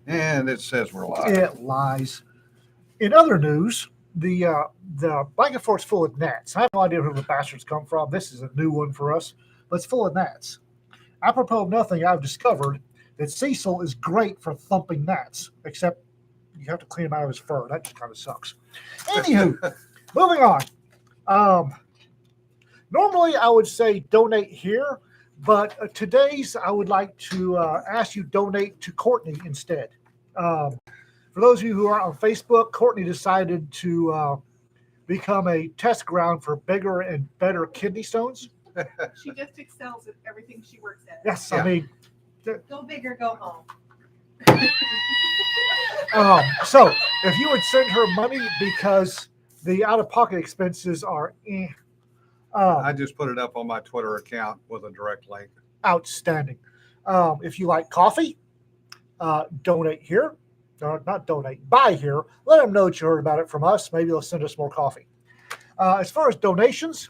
And it says we're live. It lies. In other news, the blanket fort's full of gnats. I have no idea where the bastards come from. This is a new one for us, but it's full of gnats. Apropos of nothing, I've discovered that Cecil is great for thumping gnats, except you have to clean him out of his fur. That just kind of sucks. Anywho, moving on. Normally, I would say donate here, but today's I would like to ask you donate to Courtney instead. For those of you who are on Facebook, Courtney decided to become a test ground for bigger and better kidney stones. She just excels at everything she works at. Yes, Yeah. I mean, Go big or go home. so if you would send her money because the out-of-pocket expenses are I just put it up on my Twitter account with a direct link. outstanding. If you like coffee, donate here. Or not donate, buy here. Let them know that you heard about it from us. Maybe they'll send us more coffee. As far as donations,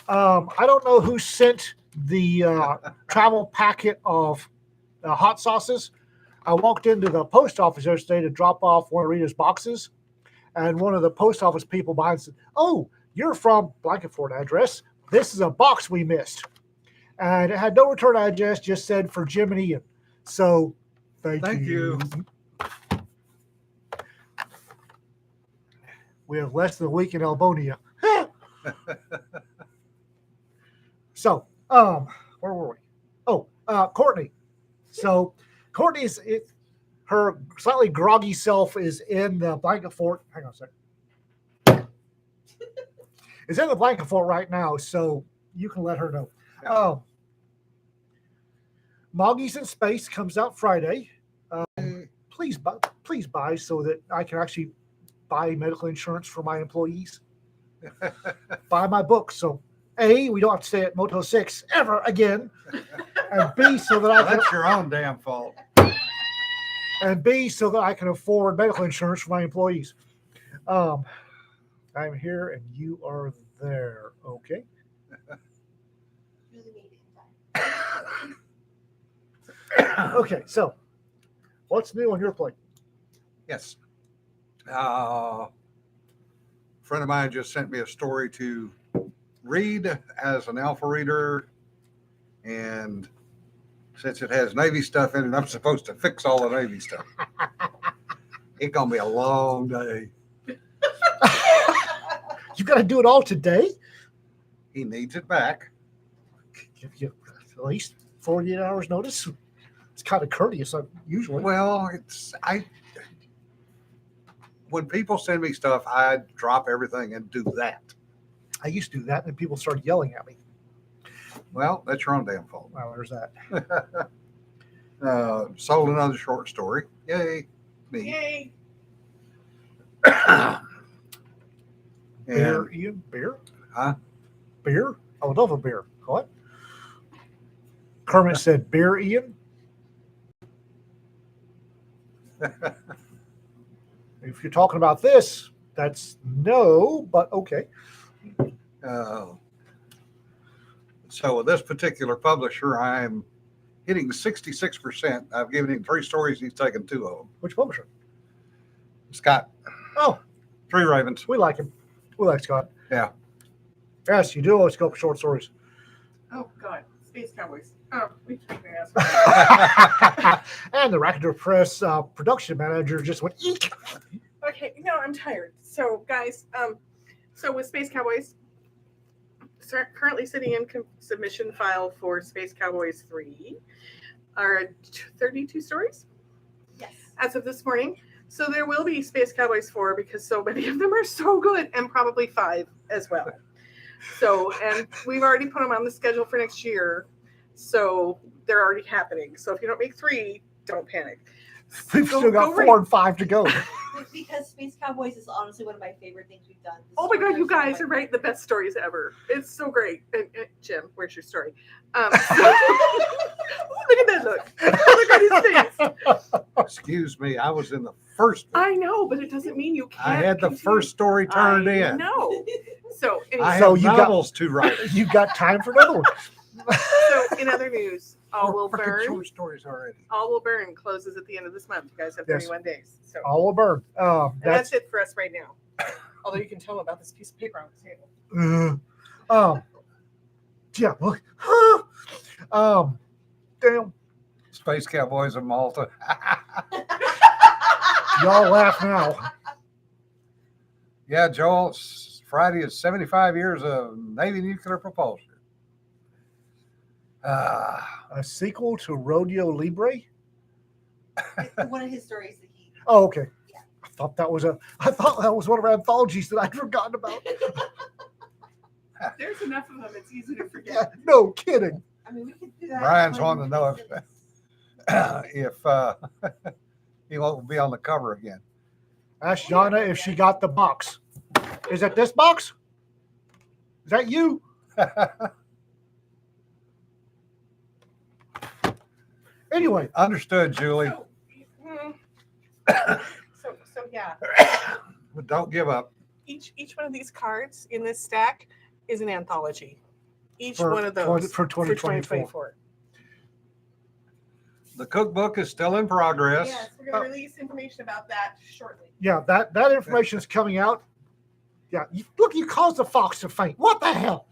I don't know who sent the travel packet of hot sauces. I walked into the post office yesterday to drop off one of Rita's boxes, and one of the post office people behind said, "Oh, you're from Blanket Fort address. This is a box we missed." And it had no return address, just said for Jim and Ian. So thank you. We have less than a week in Albonia. So, where were we? Oh, Courtney. So, Courtney's her slightly groggy self is in the blanket fort. Hang on a second. Is in the blanket fort right now, so you can let her know. Yeah. Moggy's in Space comes out Friday. Please buy so that I can actually buy medical insurance for my employees. Buy my book. So A, we don't have to stay at Motel 6 ever again. And B, so that I can That's your own damn fault. afford medical insurance for my employees. I'm here and you are there. Okay. Really made it in time. Okay, so what's new on your plate? Yes. A friend of mine just sent me a story to read as an alpha reader, and since it has Navy stuff in it, I'm supposed to fix all the Navy stuff. It's gonna be a long day. You got to do it all today? He needs it back. Give you at least 48 hours notice. It's kind of courteous usually. Well, when people send me stuff, I drop everything and do that. I used to do that, and people started yelling at me. Well, that's your own damn fault. Well, there's that. Sold another short story. Yay, me. Yay! Beer, And Ian? Beer? Huh? Beer? I would love a beer. What? Kermit said, beer, Ian? If you're talking about this, that's no, but okay. So with this particular publisher, I'm hitting 66%. I've given him 3 stories. He's taken 2 of them. Which publisher? Scott, Oh, 3 Ravens. we like him. We like Scott. Yeah. Yes, you do always go for short stories. Oh God, Space Cowboys. Oh, we can't ask. And the Racketeer Press production manager just went, eek. Okay, no, I'm tired. So, guys, so with Space Cowboys, currently sitting in submission file for Space Cowboys 3 are 32 stories Yes. as of this morning. So there will be Space Cowboys 4 because so many of them are so good, and probably 5 as well. So, and we've already put them on the schedule for next year. So they're already happening. So if you don't make 3, don't panic. We've Go- still got go 4 read. and 5 to go. Because Space Cowboys is honestly one of my favorite things we've done. Oh my God, you guys are writing the best stories ever. It's so great. And Jim, where's your story? Ooh, look at that look. Look at his face. Excuse me. I was in the first one. I know, but it doesn't mean you can't. I had the continue. first story turned I in. know. So, anyway, I So have you got- novels to write. You got time for another one. so in other news, All Will Frickin' Burn. short stories already. All Will Burn closes at the end of this month. You guys have Yes. 31 days. So All will burn. and that's it for us right now. Although you can tell them about this piece of paper on the table. Yeah. Look. Damn. Space Cowboys of Malta. Y'all laugh now. Yeah, Joel, Friday is 75 years of Navy nuclear propulsion. A sequel to Rodeo Libre. One of his stories that he. Oh, okay. Yeah. I thought that was one of our anthologies that I'd forgotten about. There's enough of them. It's easy to Yeah, forget. no kidding. I mean, we could do that. Brian's when wanting to know he if he won't be on the cover again. Ask Jana if she got the box. Is that this box? Is that you? Anyway, Understood, Julie. So, so yeah. But don't give up. Each one of these cards in this stack is an anthology. Each For one of those for 2024. The cookbook is still in progress. Yes, we're going to release information about that shortly. Yeah, that information is coming out. Yeah, look, you caused the fox to faint. What the hell?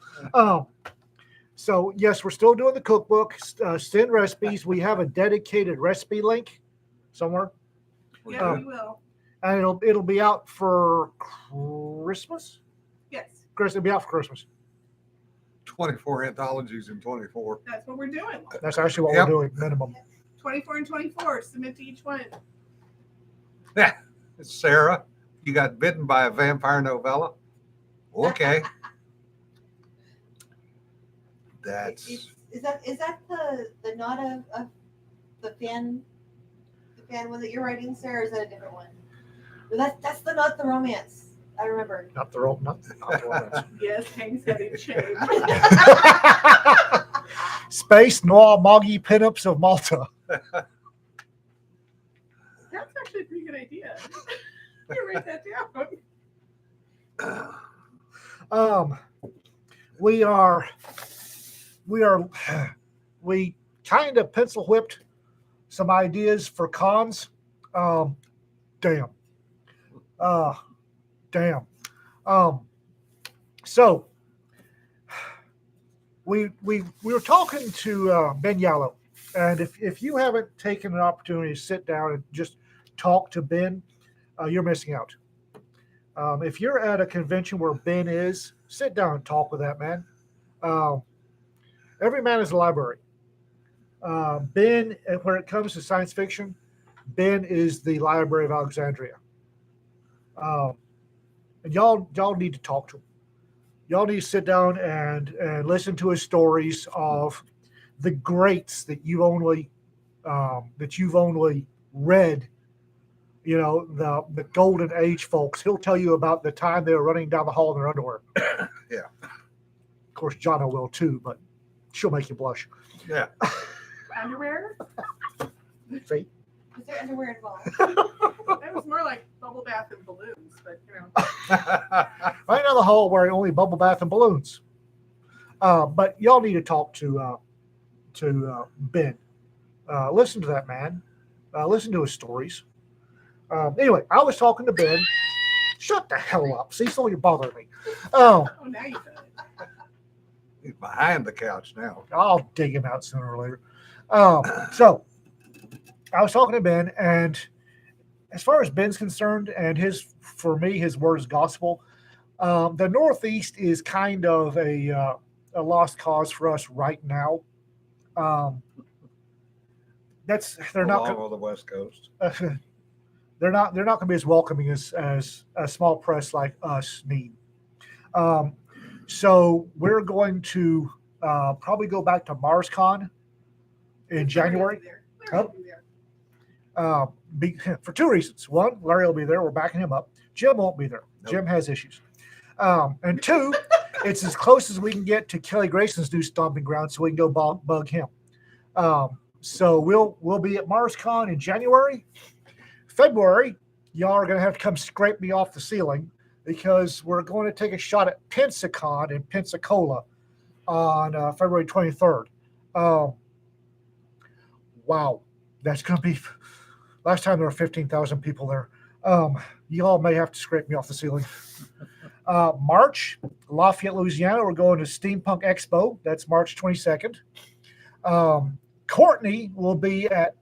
So yes, we're still doing the cookbook. Send recipes. We have a dedicated recipe link somewhere, Yeah, we will. and it'll be out for Christmas. Yes, It'll be out for Christmas. 24 anthologies in 24. that's what we're doing. That's actually what Yep. we're doing, minimum. 24 and 24. Submit to each one. Sarah, you got bitten by a vampire novella? Okay. That's Is that the not of the fan one that you're writing, Sarah? Or is that a different one? No, that's not the romance. I remember. Not the rope. Not the romance. Yes, Hank's heading shame. Space Noir Moggy Pinups of Malta. That's actually a pretty good idea. You write that down. We kind of pencil whipped some ideas for cons. Damn. So we were talking to Ben Yallow, and if you haven't taken an opportunity to sit down and just talk to Ben, you're missing out. If you're at a convention where Ben is, sit down and talk with that man. Every man is a library. Ben, when it comes to science fiction, Ben is the Library of Alexandria. And y'all need to talk to him. Y'all need to sit down and listen to his stories of the greats that you've only read. You know, the golden age folks. He'll tell you about the time they were running down the hall in their underwear. Yeah. Of course, Jana will too, but she'll make you blush. yeah. Underwear? See? Is there underwear involved? That was more like bubble bath and balloons, but you know. Right down the hall wearing only bubble bath and balloons. But y'all need to talk to Ben. Listen to that man. Listen to his stories. Anyway, I was talking to Ben. Shut the hell up. See, so you're bothering me. Oh, now you got it. He's behind the couch now. I'll dig him out sooner or later. So I was talking to Ben, and as far as Ben's concerned, and for me, his word is gospel. The Northeast is kind of a lost cause for us right now. They're not Along on the West Coast. they're not going to be as welcoming as a small press like us need. So we're going to probably go back to MarsCon in January. Larry will be there. For two reasons. One, Larry will be there. We're backing him up. Jim won't be there. Nope. Jim has issues. And two, it's as close as we can get to Kelly Grayson's new stomping ground, so we can go bug him. So we'll be at MarsCon in January. February, y'all are going to have to come scrape me off the ceiling because we're going to take a shot at Pensacon in Pensacola on February 23rd. Wow, that's going to be. Last time there were 15,000 people there. You all may have to scrape me off the ceiling. March, Lafayette, Louisiana. We're going to Steampunk Expo. That's March 22nd. Courtney will be at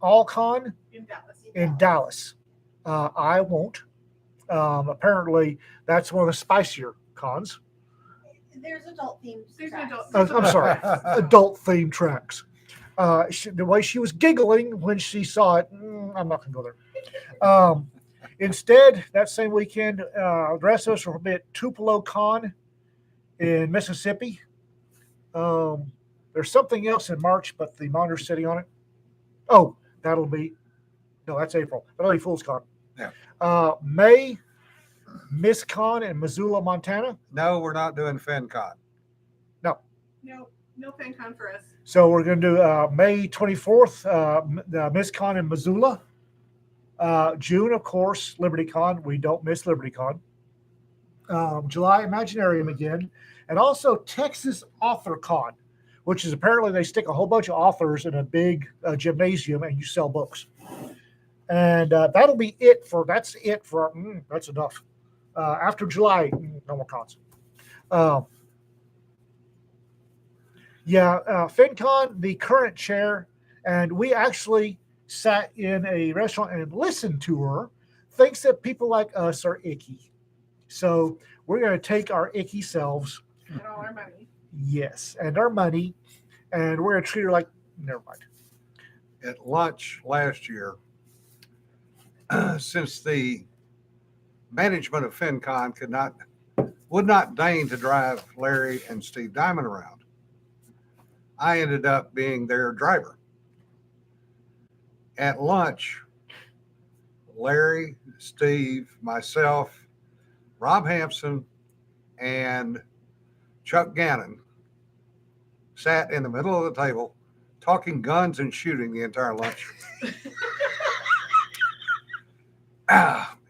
AllCon In Dallas. in Dallas. I won't. Apparently, that's one of the spicier cons. There's adult themes. There's tracks. adult- I'm sorry, adult themed tracks. The way she was giggling when she saw it, I'm not going to go there. Instead, that same weekend, the rest of us will be at Tupelo Con in Mississippi. There's something else in March, but the monitor's sitting on it. Oh, that's April. That'll be Fool's Con. Yeah. May, Miss Con in Missoula, Montana. No, we're not doing FinCon. No FanCon for us. So we're going to do May 24th, MissCon in Missoula. June, of course, LibertyCon. We don't miss LibertyCon. July, Imaginarium again. And also Texas Author Con, which is apparently they stick a whole bunch of authors in a big gymnasium and you sell books. And that's enough. After July, no more cons. FinCon, the current chair, and we actually sat in a restaurant and listened to her, thinks that people like us are icky. So we're going to take our icky selves, And all our money. yes, and our money, and we're going to treat her like, never mind. At lunch last year, since the management of FinCon would not deign to drive Larry and Steve Diamond around, I ended up being their driver. At lunch, Larry, Steve, myself, Rob Hampson, and Chuck Gannon sat in the middle of the table talking guns and shooting the entire lunch.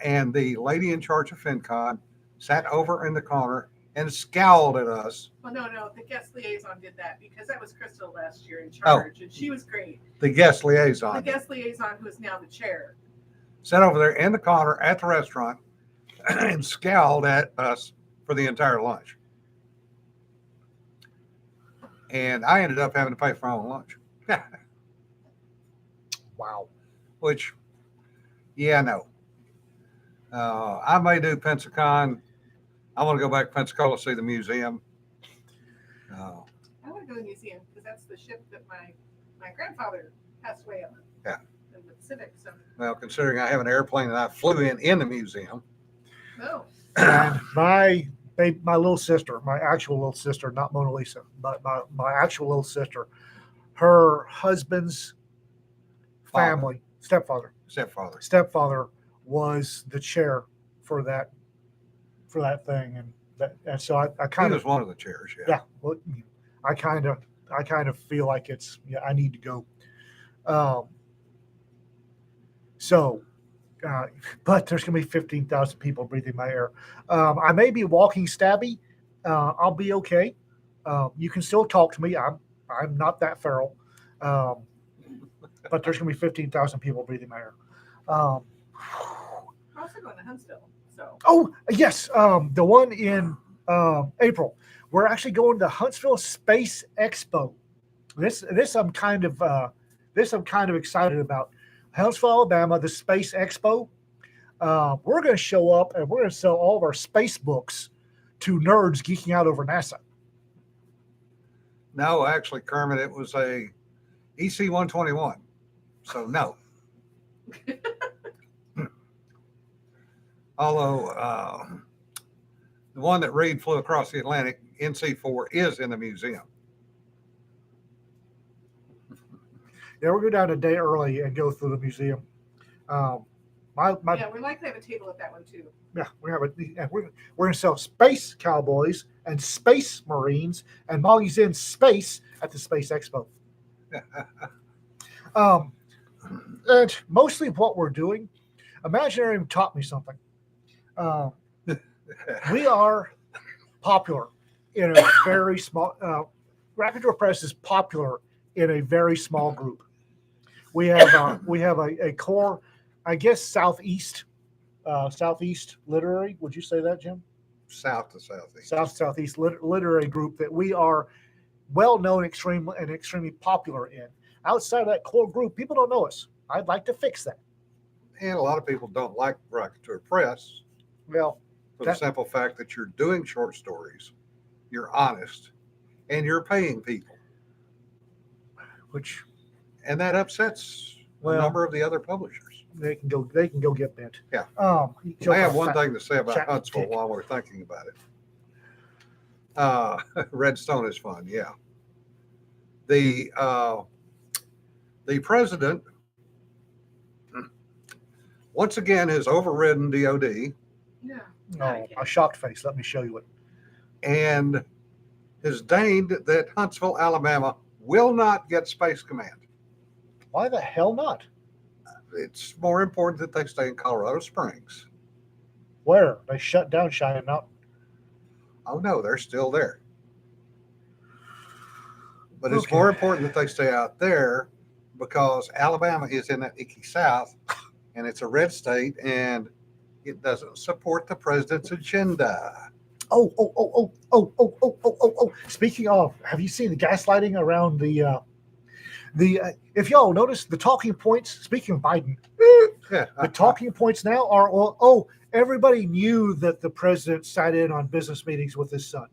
And the lady in charge of FinCon sat over in the corner and scowled at us. Well, no, the guest liaison did that because that was Crystal last year in Oh. charge, and she was great. The guest The liaison guest liaison, who is now the chair. sat over there in the corner at the restaurant and scowled at us for the entire lunch. And I ended up having to pay for my own lunch. Wow. Which, no. I may do Pensacon. I want to go back to Pensacola, see the museum. I want to go to the museum because that's the ship that my grandfather passed away on. Yeah. In the Pacific. So, Well, considering I have an airplane that I flew in the museum. no. And my little sister, my actual little sister, not Mona Lisa, but my actual little sister, her husband's family, stepfather Stepfather. was the chair for that thing, and so I He kind was of one of the chairs. well, I kind of feel like I need to go. But there's going to be 15,000 people breathing my air. I may be walking stabby. I'll be okay. You can still talk to me. I'm not that feral. But there's going to be 15,000 people breathing my air. We're also going to Huntsville. So, Oh yes, the one in April. We're actually going to Huntsville Space Expo. This I'm kind of excited about. Huntsville, Alabama, the Space Expo. We're going to show up and we're going to sell all of our space books to nerds geeking out over NASA. No, actually, Kermit, it was a EC 121. So no. Although the one that Reed flew across the Atlantic, NC4, is in the museum. Yeah, we're going down a day early and go through the museum. yeah, we'd like to have a table at that one too. We're going to sell space cowboys and space marines and Molly's in space at the Space Expo. And mostly what we're doing, Imaginarium taught me something. We are popular in a very small. Rapid Door Press is popular in a very small group. We have a core, I guess, southeast literary. Would you say that, Jim? South to southeast. Southeast literary group that we are well known, extremely popular in. Outside of that core group, people don't know us. I'd like to fix that. And a lot of people don't like Rocketeer Press Well, for the simple fact that you're doing short stories, you're honest, and you're paying people. which And that upsets a Well- number of the other publishers. they can go get bent. Yeah. Joke I have on one fat- thing to say about chat Huntsville dick. while we're thinking about it. Redstone is fun, yeah. The president once again has overridden DOD Yeah. No, a shocked face. Let me show you it. and has deigned that Huntsville, Alabama will not get Space Command. Why the hell not? It's more important that they stay in Colorado Springs. Where they shut down Cheyenne Mountain. Oh no, they're still there. But it's Okay. more important that they stay out there because Alabama is in that icky South and it's a red state and it doesn't support the president's agenda. Oh. Speaking of, have you seen the gaslighting around the if y'all notice the talking points, speaking of Biden, the talking points now are, everybody knew that the president sat in on business meetings with his son.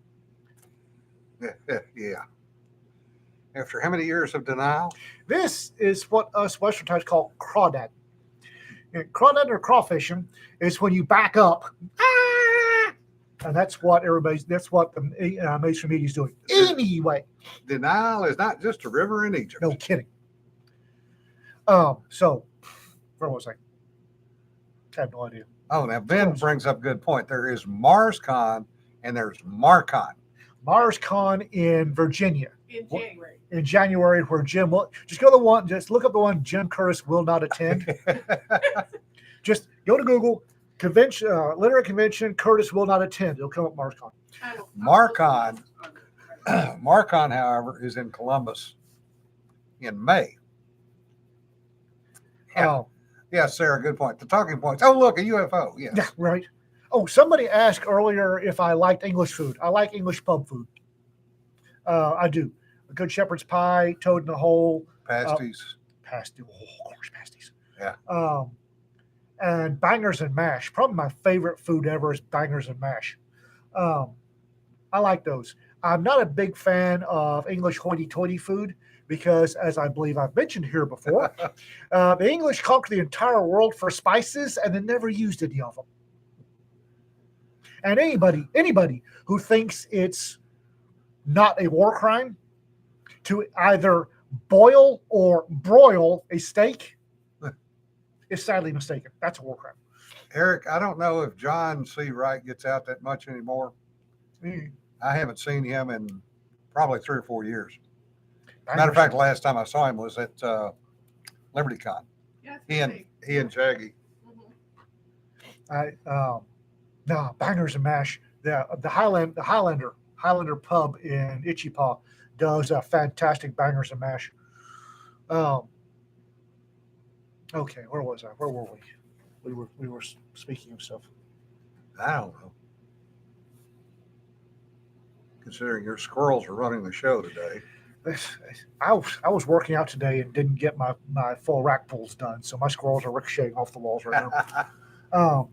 Yeah. After how many years of denial? This is what us Western types call crawdad. And crawdad or crawfishing is when you back up, and that's what the mainstream media is doing. Anyway, Denial is not just a river in Egypt. no kidding. So where was I? I have no idea. Oh, now Ben brings up a good point. There is MarsCon and there's MarCon. MarsCon in Virginia In January. in January, where Jim will just go to the one. Just look up the one Jim Curtis will not attend. Just go to Google convention, literary convention. Curtis will not attend. It'll come up MarsCon. MarCon. MarCon, however, is in Columbus in May. Yeah. Oh, Yeah, Sarah, good point. The talking points. Oh, look, a UFO. Yes. yeah, right. Oh, somebody asked earlier if I liked English food. I like English pub food. I do. A good shepherd's pie, toad in the hole, Pasties. pasty. Oh, of course, pasties. Yeah. And bangers and mash. Probably my favorite food ever is bangers and mash. I like those. I'm not a big fan of English hoity-toity food because, as I believe I've mentioned here before, the English conquered the entire world for spices and they never used any of them. And anybody who thinks it's not a war crime to either boil or broil a steak is sadly mistaken. That's a war crime. Eric, I don't know if John C. Wright gets out that much anymore. I haven't seen him in probably 3 or 4 years. Matter of fact, the last time I saw him was at LibertyCon. Yeah, He and Shaggy. Bangers and mash. The Highlander pub in Ichipa does a fantastic bangers and mash. Okay, where was I? Where were we? We were speaking of stuff. I don't know. Considering your squirrels are running the show today. I was working out today and didn't get my full rack pulls done, so my squirrels are ricocheting off the walls right now.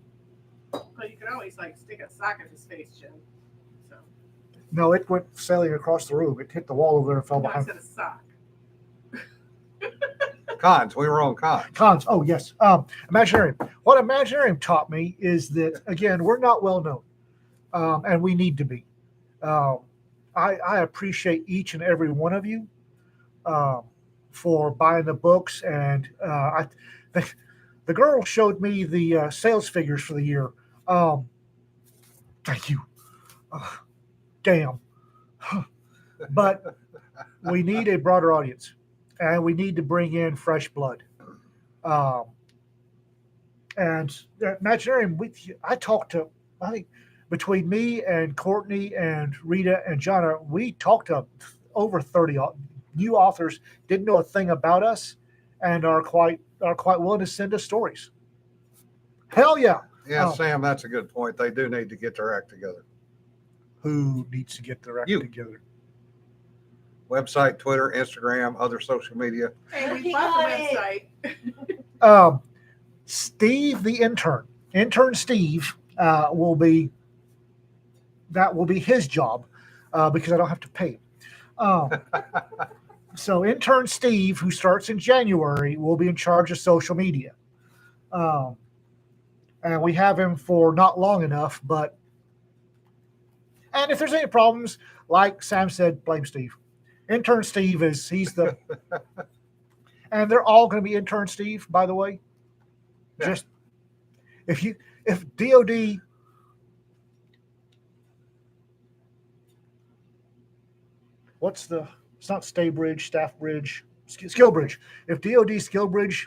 But you can always stick a sock in his face, Jim. So No, it went sailing across the room. It hit the wall over there and fell no, I behind. said a sock. Cons. We were on cons. Cons. Oh, yes. Imaginarium. What Imaginarium taught me is that, again, we're not well known, and we need to be. I appreciate each and every one of you for buying the books. And the girl showed me the sales figures for the year. Thank you. Damn. But we need a broader audience. And we need to bring in fresh blood. And Imaginarium, I think between me and Courtney and Rita and Jonna, we talked to over 30 new authors, didn't know a thing about us. and are quite willing to send us stories. Hell yeah! Yeah, Oh. Sam, that's a good point. They do need to get their act together. Who needs to get their act You. together? Website, Twitter, Instagram, other social media. Hey, we Working bought the on it. website. Steve, the intern Steve, will be his job because I don't have to pay him. So intern Steve, who starts in January, will be in charge of social media. And we have him for not long enough, and if there's any problems, like Sam said, blame Steve. Intern Steve he's the, and they're all going to be intern Steve, by the way. Yeah. Just if DOD it's not Staybridge, Staffbridge, Skillbridge. If DOD Skillbridge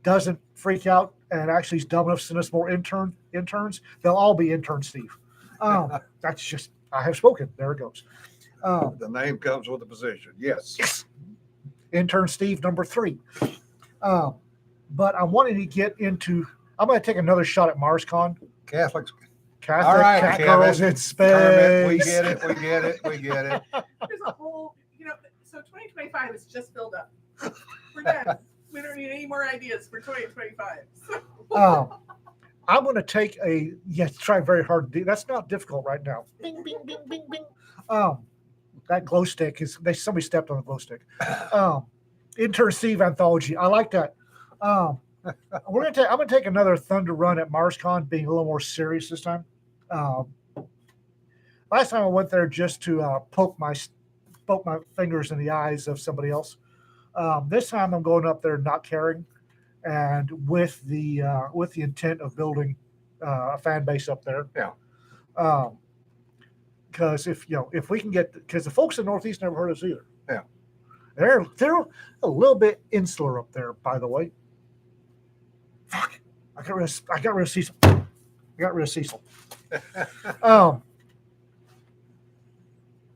doesn't freak out and actually is dumb enough to send us more interns, they'll all be intern Steve. That's just, I have spoken. There it goes. The name comes with the position. Yes. Intern Steve number 3. But I'm wanting to get into, I'm going to take another shot at MarsCon. Catholics. Catholic All right, cat Kevin. girls in space. Kermit, we get it. We get it. We get it. There's a whole, so 2025 is just filled up. We're done. We don't need any more ideas for 2025. I'm going to take try very hard to do. That's not difficult right now. Bing, bing, bing, bing, bing. That glow stick somebody stepped on the glow stick. Intern Steve anthology. I like that. I'm going to take another thunder run at MarsCon, being a little more serious this time. Last time I went there just to poke my fingers in the eyes of somebody else. This time I'm going up there not caring, and with the intent of building a fan base up there. Yeah. Because if we can get, because the folks in the Northeast never heard us either. Yeah. They're a little bit insular up there, by the way. Fuck. I got rid of Cecil.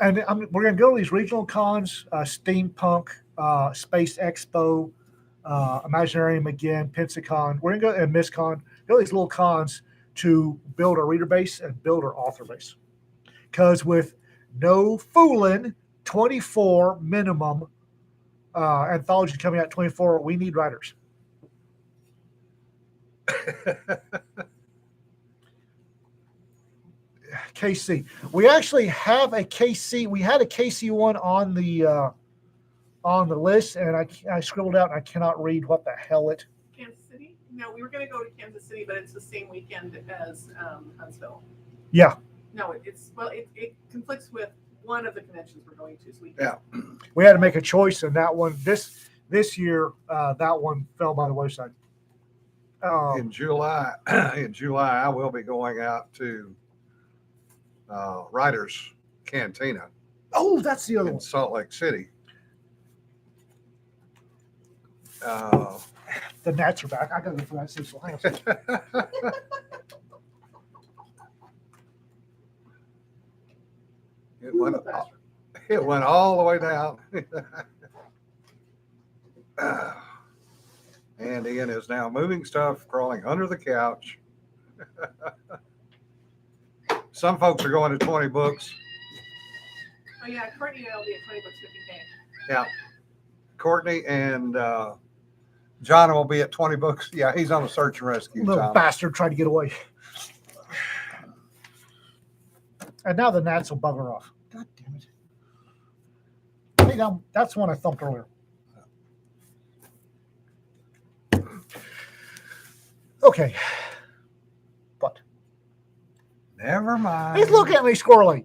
And we're going to go to these regional cons, Steampunk, Space Expo, Imaginarium again, Pensacon. We're going to go, and MissCon, go to these little cons to build our reader base and build our author base. Because with no fooling, 24 minimum anthology coming out 24, we need writers. KC. We actually have a KC. We had a KC one on the list, and I scribbled out, and I cannot read what the hell it. Kansas City? No, we were going to go to Kansas City, but it's the same weekend as Huntsville. Yeah. No, it conflicts with one of the conventions we're going to. So We had to make a choice, and that one this year that one fell by the wayside. In July, I will be going out to Writers Cantina Oh, that's the other in one. Salt Lake City. The gnats are back. I gotta go for that Cecil. Hang on a second. It went all the way down. And Ian is now moving stuff, crawling under the couch. Some folks are going to 20 books. Oh yeah, Courtney and I will be at 20 books 50K. Yeah. Courtney and John will be at 20 books. Yeah, he's on a search and rescue. Little John. bastard tried to get away. And now the gnats will bugger off. God damn it. Hey, now, that's the one I thumped earlier. Okay. But Never mind. he's looking at me squirrely.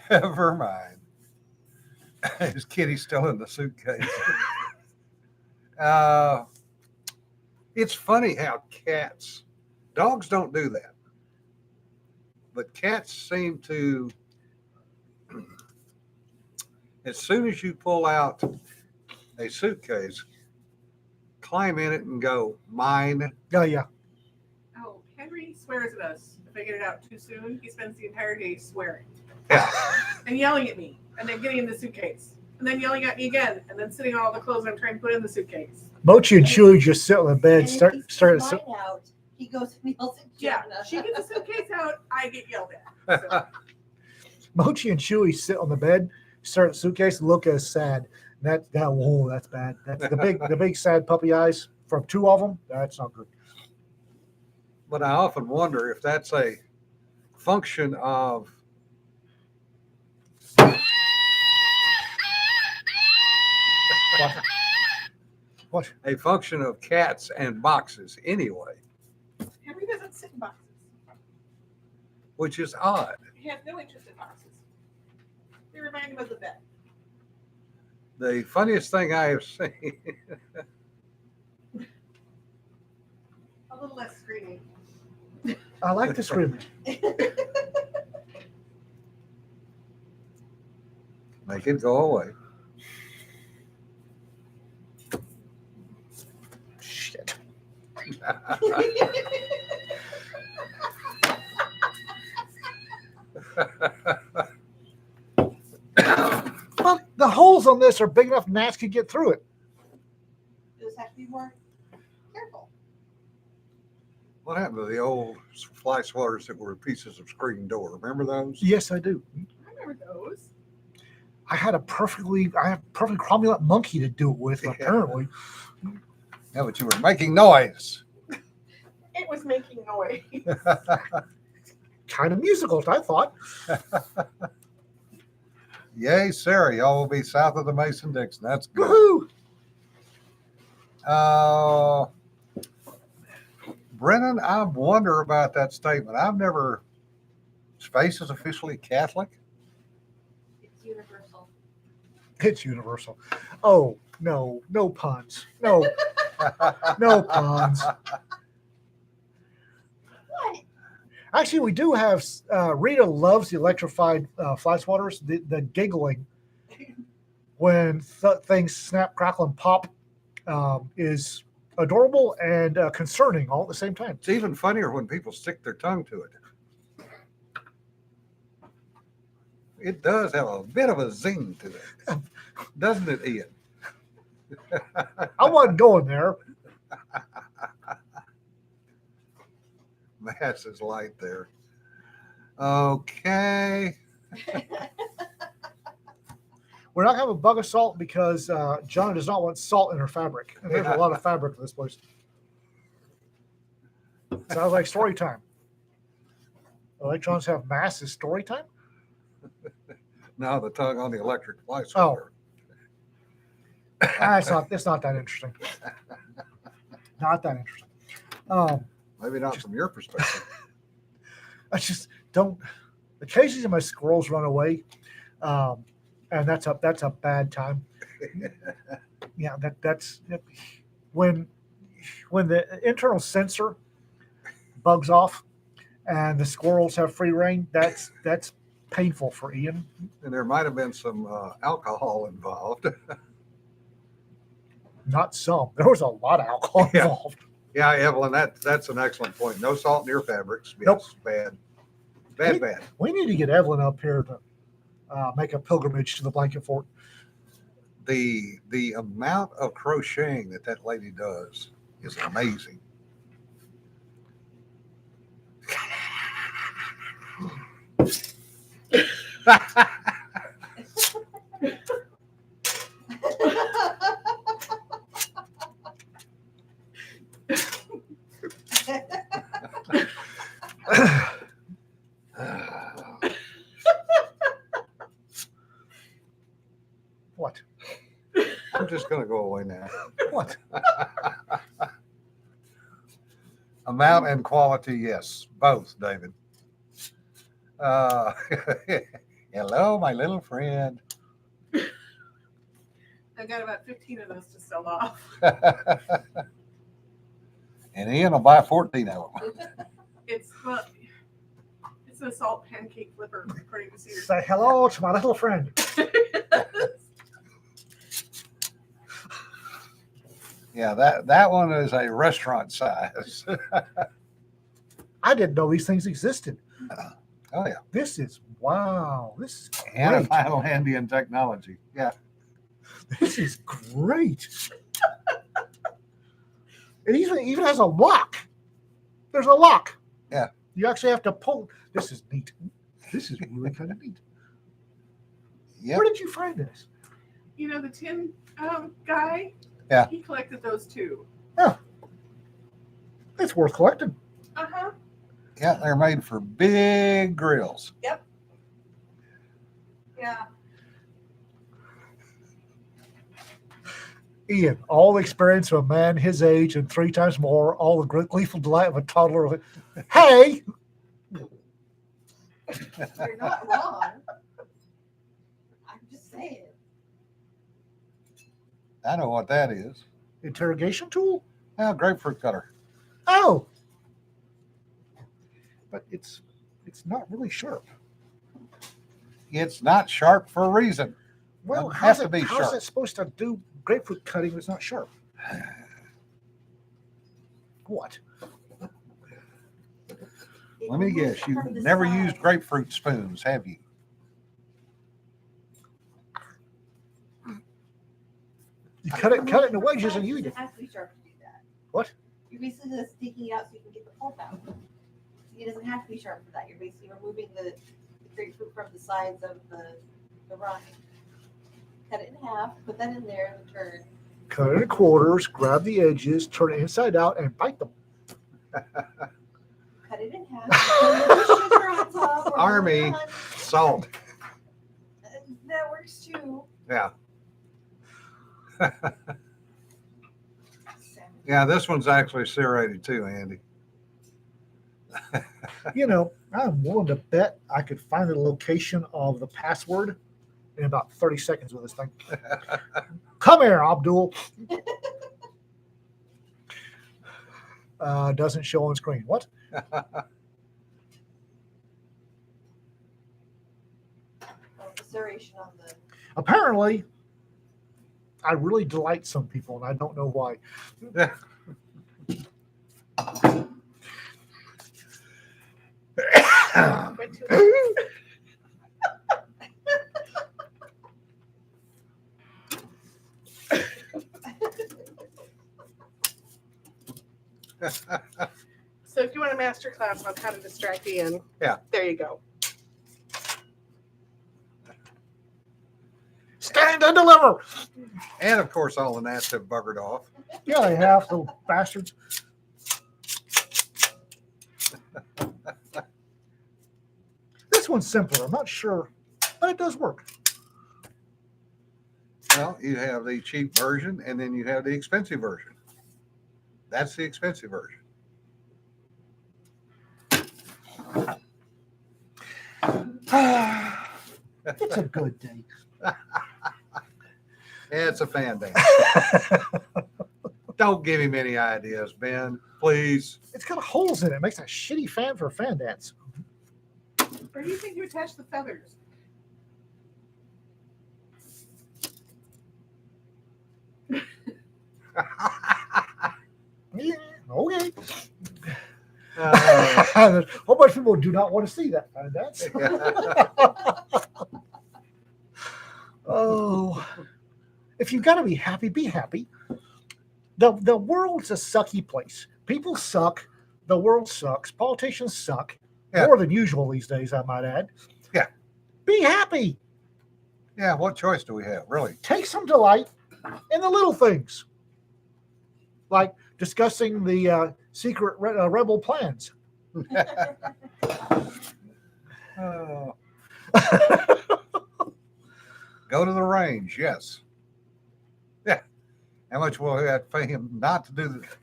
Never mind. His kitty's still in the suitcase. It's funny how dogs don't do that, but cats seem to, as soon as you pull out a suitcase, climb in it and go, mine. Oh, yeah. Oh, Henry swears at us if I get it out too soon. He spends the entire day swearing Yeah. and yelling at me, and then getting in the suitcase. and then yelling at me again, and then sitting on all the clothes I'm trying to put in the suitcase. Mochi and Chewy just sit on the bed, And if start he sees start. mine out, he goes and yells at Yeah, Jenna. she gets the suitcase out, I get yelled at. So, Mochi and Chewy sit on the bed, start at the suitcase, and look as sad. Whoa, that's bad. That's the big sad puppy eyes from two of them. That's not good. But I often wonder if that's a function of What? a function of cats and boxes anyway, Henry doesn't sit in boxes. which is odd. He has no interest in boxes. They remind him of the vet. The funniest thing I have seen, A little less screaming. I like the screaming. make it go away. Shit. Well, the holes on this are big enough gnats could get through it. Just have to be more careful. What happened to the old fly swatters that were pieces of screen door? Remember those? Yes, I do. I remember those. I have a perfectly cromulent monkey to do it with, Yeah. apparently. Yeah, but you were making noise. It was making noise. Kind of musical, I thought. Yay, Sarah, y'all will be south of the Mason-Dixon. That's good. Woohoo! Brennan, I wonder about that statement. Space is officially Catholic. It's universal. It's universal. Oh, no puns. No puns. What? Actually, we do have, Rita loves the electrified fly swatters, the giggling when things snap, crackle, and pop is adorable and concerning all at the same time. It's even funnier when people stick their tongue to it. It does have a bit of a zing to it, doesn't it, Ian? I wasn't going there. Mass is light there. Okay. We're not going to have a bug of salt because John does not want salt in her fabric. And there's a lot of fabric in this place. Sounds like story time. Electrons have mass is story time? Now the tongue on the electric fly Oh. swatter. It's not that interesting. Not that interesting. Maybe not from your perspective. I just don't. Occasionally, my squirrels run away, and that's a bad time. Yeah, that's when the internal sensor bugs off, and the squirrels have free reign. That's painful for Ian. And there might have been some alcohol involved. Not some. There was a lot of alcohol Yeah. involved. Yeah, Evelyn, that's an excellent point. No salt in your fabrics. Yes, Nope. bad. Bad. We need to get Evelyn up here to make a pilgrimage to the blanket fort. The amount of crocheting that lady does is amazing. What? I'm just going to go away now. What? Amount and quality, yes, both, David. Hello, my little friend. I've got about 15 of those to sell off. And Ian will buy 14 of them. It's an assault pancake flipper, according to Cedar. Say hello to my little friend. Yeah, that one is a restaurant size. I didn't know these things existed. Oh, yeah. This is wow. This is And a great. final Andean technology. Yeah. This is great. It even has a lock. The's a lock. Yeah. You actually have to pull. This is neat. This is really kind of neat. Yep. Where did you find this? You know the tin guy? Yeah. He collected those too. It's worth collecting. Uh-huh. Yeah, they're made for big grills. Yeah. Ian, all the experience of a man his age and 3 times more, all the gleeful delight of a toddler. Hey, You're not wrong. I'm just saying. I know what that is. interrogation tool? Grapefruit cutter. Oh, but it's not really sharp. It's not sharp for a reason. Well, Doesn't how's have to be how's sharp. it supposed to do grapefruit cutting if it's not sharp? What? Let me guess, you've From the never side. used grapefruit spoons, have you? You cut it in wedges and you eat it. It has to be sharp to do that. What? You're basically just taking it out so you can get the pulp out. It doesn't have to be sharp for that. You're basically removing the grapefruit from the sides of the rind. Cut it in half, put that in there and turn. Cut it in quarters, grab the edges, turn it inside out, and bite them. Cut it in half. Put a little sugar on top. Or Army. a little honey. Salt. That works too. Yeah. Yeah, this one's actually serrated too, Andy. You know, I'm willing to bet I could find the location of the password in about 30 seconds with this thing. Come here, Abdul. Doesn't show on screen. What? Oh, the serration on the. Apparently, I really delight some people, and I don't know why. Went to- So if you want a master class on how to distract Ian, Yeah. there you go. Stand and deliver. And of course, all the gnats have buggered off. Yeah, they have, little bastards. This one's simpler. I'm not sure, but it does work. Well, you have the cheap version and then you have the expensive version. That's the expensive version. It's a good day. It's a fan dance. Don't give him any ideas, Ben. Please. It's got holes in it. It makes a shitty fan for a fan dance. Where do you think you attach the feathers? Yeah, okay. Uh, A whole bunch of people do not want to see that fan dance. Oh, if you've got to be happy, be happy. The world's a sucky place. People suck. The world sucks. Politicians suck. Yeah. More than usual these days, I might add. Yeah. Be happy. yeah, what choice do we have, really? Take some delight in the little things, like discussing the secret rebel plans. Oh. Go to the range, yes. Yeah. How much will that pay him not to do that?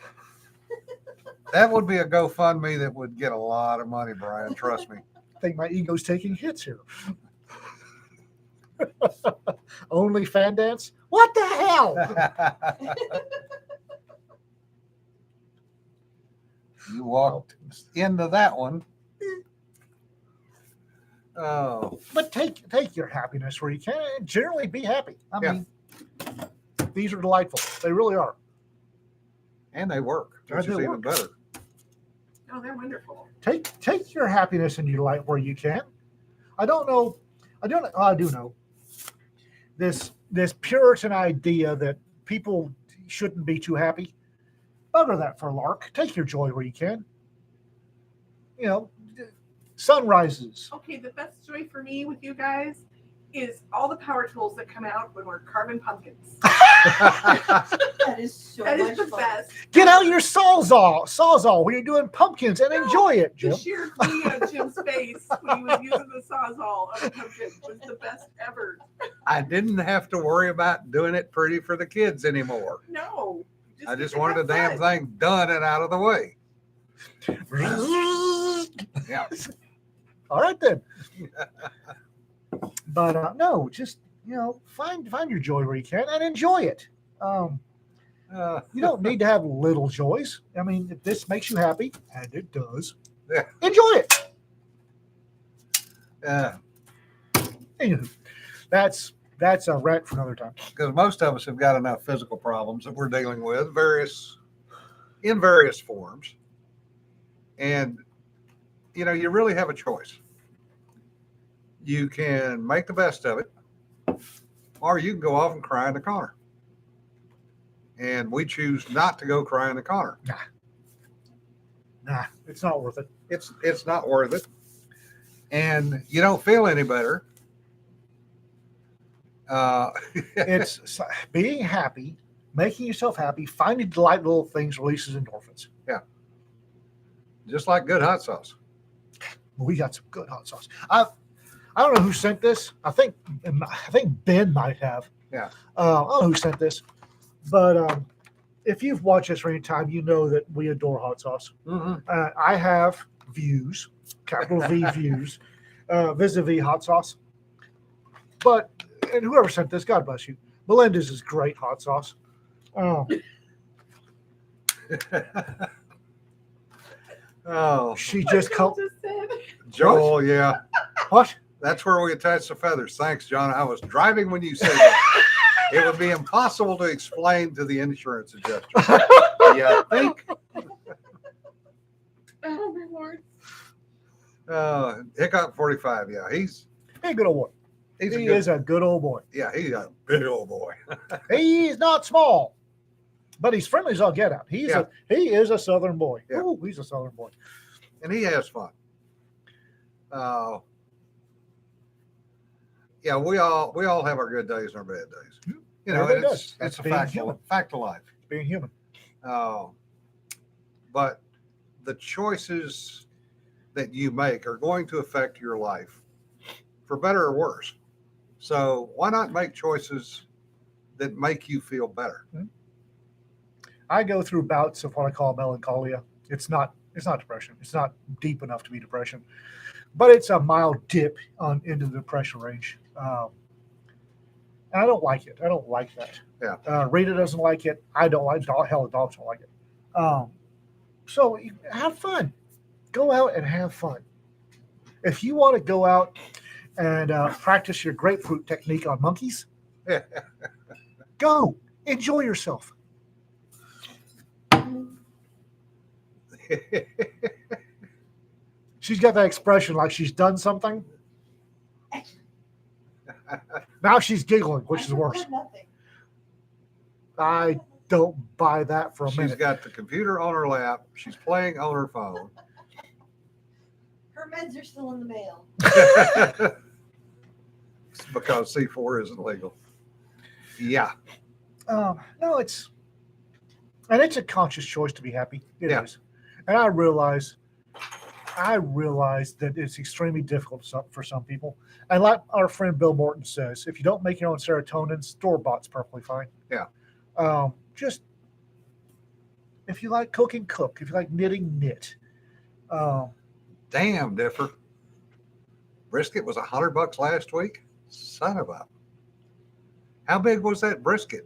That would be a GoFundMe that would get a lot of money, Brian. Trust me. I think my ego's taking hits here. Only fan dance? What the hell? You walked into that one. Oh, But take your happiness where you can and generally be happy. I Yeah. mean, these are delightful. They really are. and they work, which They is even work. better. Oh, they're wonderful. Take your happiness and your delight where you can. I do know this this Puritan idea that people shouldn't be too happy, bugger that for a lark. Take your joy where you can. You know, sunrises. Okay, the best joy for me with you guys is all the power tools that come out when we're carving pumpkins. That is so That much is the fun. best. Get out your sawzall when you're doing pumpkins and No, enjoy it, The Jim. sheer glee on Jim's face when he was using the sawzall on the pumpkin was the best ever. I didn't have to worry about doing it pretty for the kids anymore. No. I get just to wanted the have damn fun. thing done and out of the way. Yeah. All right then. But no, just find your joy where you can and enjoy it. You don't need to have little joys. I mean, if this makes you happy, and it does, Yeah. enjoy it. Because Anywho, that's a rant for another time. most of us have got enough physical problems that we're dealing with in various forms. And, you really have a choice. You can make the best of it, or you can go off and cry in the corner. And we choose not to go cry in the corner. Nah, it's not worth it. It's not worth it. And you don't feel any better. It's being happy, making yourself happy, finding delightful little things releases endorphins. Just like good hot sauce. We got some good hot sauce. I don't know who sent this. I think Ben might have. Yeah. I don't know who sent this, but if you've watched us for any time, you know that we adore hot sauce. Mhm. I have views, capital V views, vis-a-vis hot sauce. And whoever sent this, God bless you. Melinda's is great hot sauce. Oh, She Like just Joel co- just said. Joel, yeah. what? That's where we attach the feathers. Thanks, John. I was driving when you said that. It would be impossible to explain to the insurance adjuster. Yeah, think. Oh my lord. Hickok 45. Yeah, he's Hey, good old boy. a He good. is a good old boy. Yeah, he's a big old boy. He's not small, but he's friendly as all get out. He is a Southern boy. Yeah. Ooh, he's a Southern boy. And he has fun. Yeah, we all have our good days and our bad days. Everybody And does. it's That's a being fact human. of life. Being human. But the choices that you make are going to affect your life for better or worse. So why not make choices that make you feel better? I go through bouts of what I call melancholia. It's not depression. It's not deep enough to be depression, but it's a mild dip into the depression range. And I don't like it. I don't like that. Yeah. Rita doesn't like it. I don't like it. Hell, the dogs don't like it. So have fun. Go out and have fun. If you want to go out and practice your grapefruit technique on monkeys, go. Enjoy yourself. She's got that expression like she's done something. Now she's giggling, which is worse. Nothing. I don't buy that for a She's minute. got the computer on her lap. She's playing on her phone. Her meds are still in the mail. It's because C4 isn't legal. Yeah. No, it's a conscious choice to be happy. It is, Yeah. and I realize that it's extremely difficult for some people. And like our friend Bill Morton says, if you don't make your own serotonin, store-bought's perfectly fine. Yeah. Just if you like cooking, cook. If you like knitting, knit. Damn, Differ. Brisket was $100 last week. Son of a. How big was that brisket?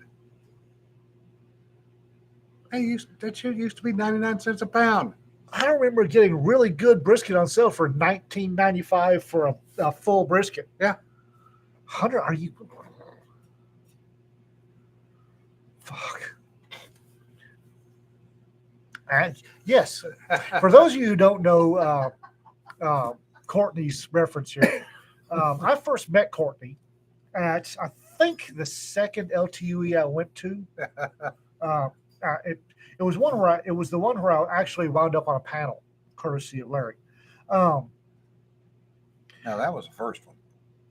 That shit used to be 99 cents a pound. I remember getting really good brisket on sale for $19.95 for a full brisket. Yeah. 100? Are you? Fuck. And yes, for those of you who don't know Courtney's reference here, I first met Courtney at, I think the second LTUE I went to, it was one where it was the one where I actually wound up on a panel, courtesy of Larry. Now that was the first one.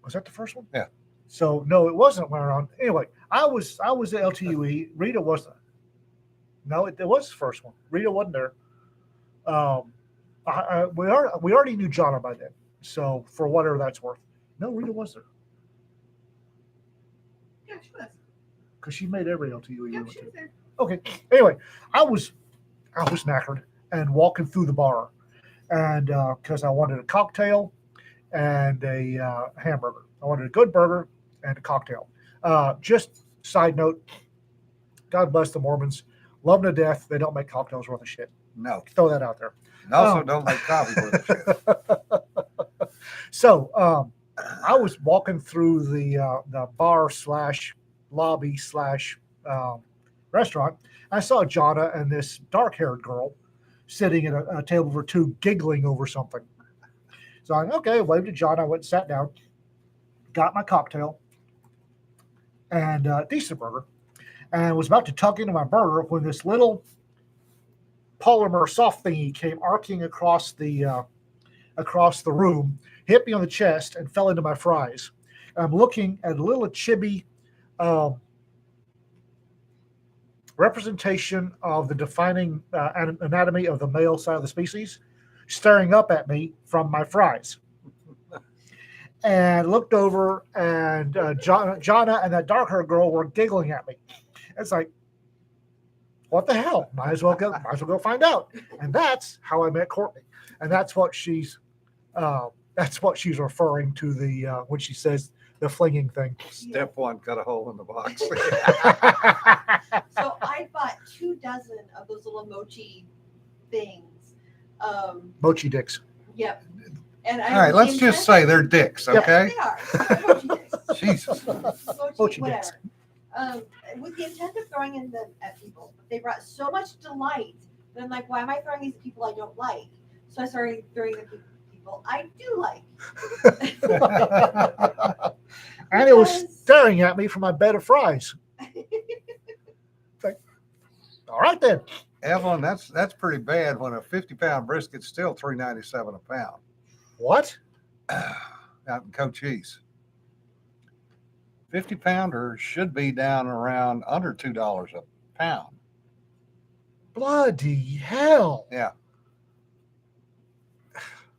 Was that the first one? Yeah. So no, it wasn't where on. Anyway, I was at LTUE. Rita wasn't. No, it was the first one. Rita wasn't there. We already knew Jonna by then. So for whatever that's worth, no, Rita was there Yeah, she was. because she made every LTUE we Yep, went she to. was there. Okay. Anyway, I was knackered and walking through the bar, and because I wanted a cocktail and a hamburger. I wanted a good burger and a cocktail. Just side note, God bless the Mormons. Love them to death. They don't make cocktails worth a shit. No. Throw that out there. And also Oh. don't make coffee worth a shit. So I was walking through the bar slash lobby slash restaurant. I saw Jonna and this dark haired girl sitting at a table for two, giggling over something. So I'm okay. Waved to John. I went and sat down, got my cocktail and decent burger, and was about to tuck into my burger when this little polymer soft thingy came arcing across the room, hit me on the chest, and fell into my fries. I'm looking at a little chibi representation of the defining anatomy of the male side of the species, staring up at me from my fries. And looked over, and Jonna and that dark-haired girl were giggling at me. It's like, what the hell? Might as well go find out. And that's how I met Courtney. And that's what she's referring to when she says the flinging thing. Step one, cut a hole in the box. So I bought 24 of those little mochi things. Mochi dicks. Yep. And All right, let's just say they're dicks, okay? They are. They're mochi dicks. Jesus. Mochi dicks. Whatever. With the intent of throwing in them at people. They brought so much delight that I'm like, why am I throwing these at people I don't like? So I started throwing them at people I do like. And it was staring at me from my bed of fries. Like, all right then. Evelyn, that's pretty bad when a 50-pound brisket's still $3.97 a pound What? out in Cochise. 50-pounder should be down around under $2 a pound. Bloody hell. Yeah.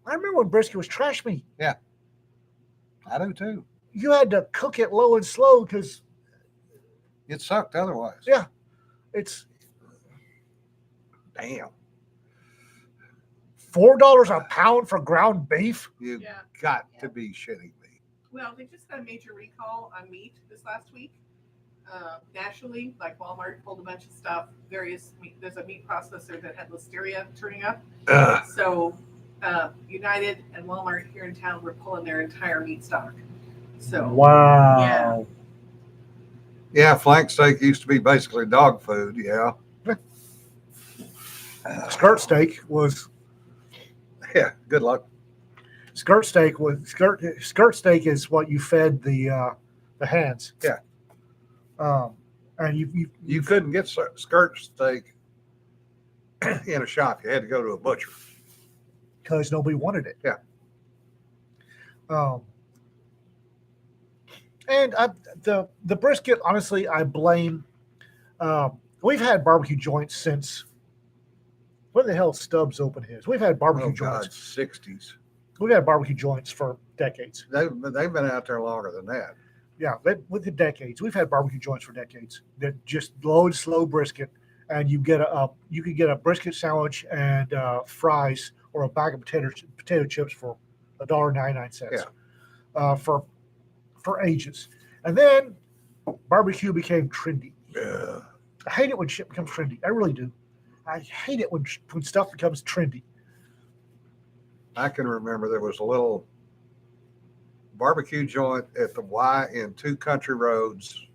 I remember when brisket was trash meat. I do too. You had to cook it low and slow because It sucked otherwise. Yeah. it's Damn. $4 a pound for ground beef. You Yeah. got to be shitting me. Well, they just had a major recall on meat this last week. Nationally, like Walmart pulled a bunch of stuff. There's a meat processor that had listeria turning up. Ugh. So United and Walmart here in town were pulling their entire meat stock. So Wow. Yeah, flank steak used to be basically dog food. Yeah. Skirt steak was Yeah. Good luck. skirt steak is what you fed the hands. Yeah. And You couldn't get skirt steak in a shop. You had to go to a butcher. because nobody wanted it. Yeah. And the brisket, honestly, I blame. We've had barbecue joints since when the hell Stubbs opened his. We've had barbecue Oh God, joints. 60s. We've had barbecue joints for decades. They've been out there longer than that. Yeah, with the decades, we've had barbecue joints for decades. That just low and slow brisket, and you could get a brisket sandwich and fries or a bag of potato chips for $1.99. Yeah. For ages, and then barbecue became trendy. Yeah. I hate it when shit becomes trendy. I really do. I hate it when stuff becomes trendy. I can remember there was a little barbecue joint at the Y in Two Country Roads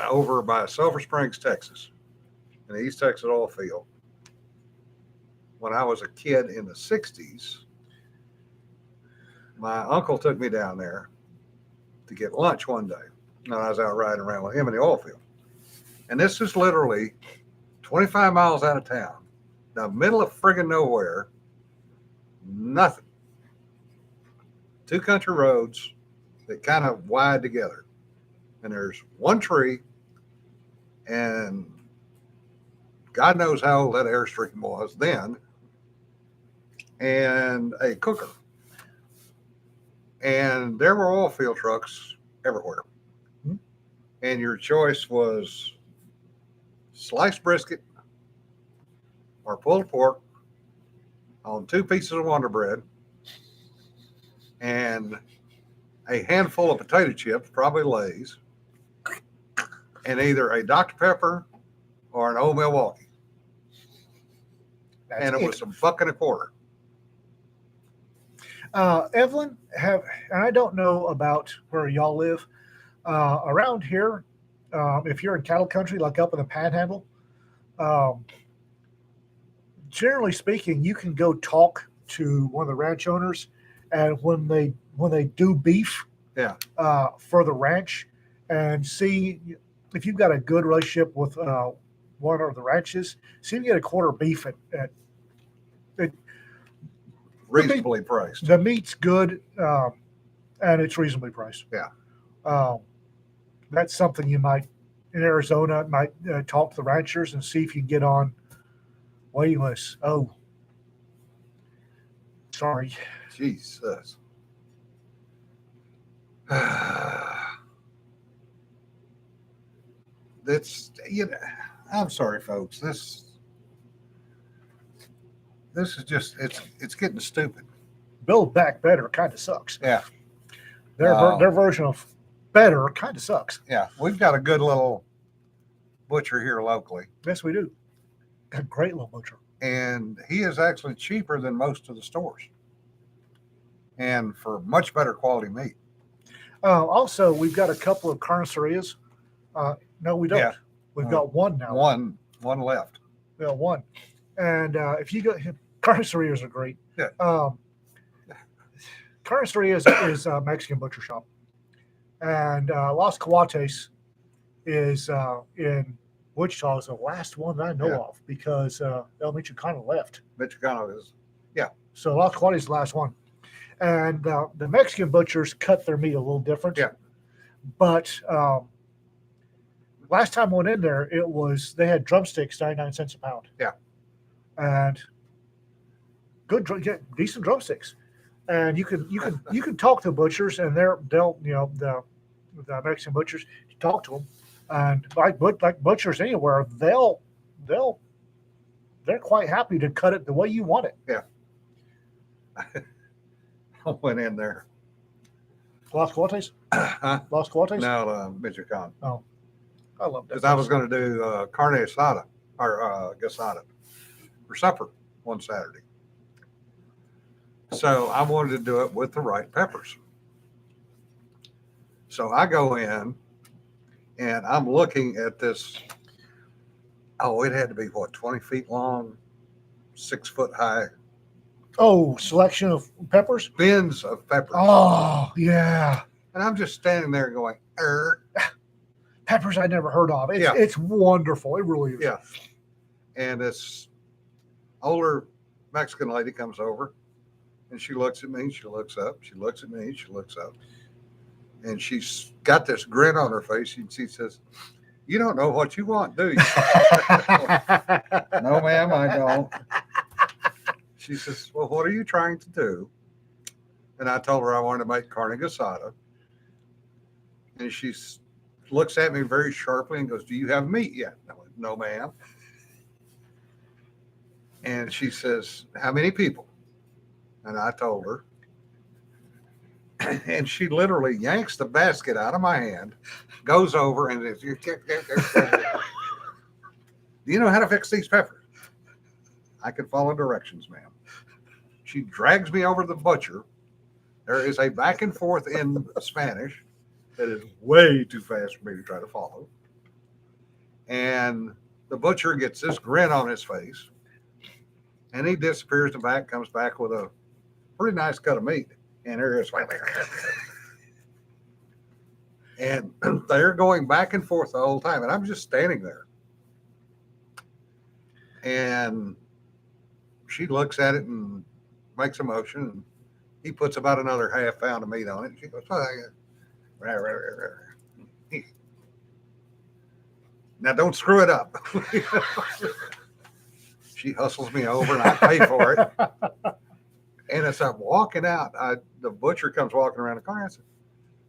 over by Silver Springs, Texas, in the East Texas oil field. When I was a kid in the 60s, my uncle took me down there to get lunch one day. And I was out riding around with him in the oil field. And this is literally 25 miles out of town, the middle of friggin' nowhere, nothing. 2 country roads that kind of wide together. And there's one tree, and God knows how old that Airstream was then, and a cooker. And there were oil field trucks everywhere. Hmm. And your choice was sliced brisket or pulled pork on 2 pieces of Wonder Bread and a handful of potato chips, probably Lay's, and either a Dr. Pepper or an Old Milwaukee. That's And it was $1.25. Evelyn, and I don't know about where y'all live. Around here, if you're in cattle country, like up in the Panhandle, generally speaking, you can go talk to one of the ranch owners, and when they do beef, Yeah. for the ranch, and see if you've got a good relationship with one of the ranches, see if you get a quarter beef at Reasonably priced. the meat's good, and it's reasonably priced. Yeah. That's something you might in Arizona might talk to the ranchers and see if you can get on waiting list. Oh, sorry. Jesus. That's, I'm sorry, folks. This is just, it's getting stupid. Build Back Better kind of sucks. Yeah. Their version of better kind of sucks. Yeah. We've got a good little butcher here locally, Yes, we do. A great little butcher. and he is actually cheaper than most of the stores and for much better quality meat. Also, we've got a couple of carnicerias. No, we don't. Yeah. We've got one now. One left. We got one. And if you go, carnicerias are great. Yeah. Carniceria is a Mexican butcher shop. And Los Coates is in Wichita is the last one that I know Yeah. of because El Michoacano left. Michoacano is, So Los Coates is the last one. And the Mexican butchers cut their meat a little different. Yeah. But last time I went in there, they had drumsticks, 99 cents a pound. Yeah. And decent drumsticks. And you can talk to butchers, and they'll the Mexican butchers, you talk to them, and like butchers anywhere, they're quite happy to cut it the way you want it. I went in there. Los Coates, Huh? Los Coates. No, Michoacano. I love that. Because I was going to do carne asada or gasada for supper one Saturday. So I wanted to do it with the right peppers. So I go in and I'm looking at this. Oh, it had to be 20 feet long, 6 foot high Oh, selection of peppers. bins of peppers. Oh yeah, And I'm just standing there going, peppers I never heard of. Yeah. It's wonderful. It really is. Yeah. And this older Mexican lady comes over and she looks at me, she looks up, she looks at me, she looks up. And she's got this grin on her face. And she says, "You don't know what you want, do you?" No, ma'am, I don't. She says, "Well, what are you trying to do?" And I told her I wanted to make carne asada. And she looks at me very sharply and goes, "Do you have meat yet?" I went, "No, ma'am." And she says, "How many people?" And I told her. And she literally yanks the basket out of my hand, goes over, and is, "Do you know how to fix these peppers?" "I can follow directions, ma'am." She drags me over to the butcher. There is a back and forth in Spanish that is way too fast for me to try to follow. And the butcher gets this grin on his face, and he disappears in the back, comes back with a pretty nice cut of meat. And there is, And they're going back and forth the whole time. And I'm just standing there. And she looks at it and makes a motion. And he puts about another half pound of meat on it. And she goes, oh, rah, rah, rah, rah. Now don't screw it up. She hustles me over and I pay for it. And as I'm walking out, the butcher comes walking around the car. I said,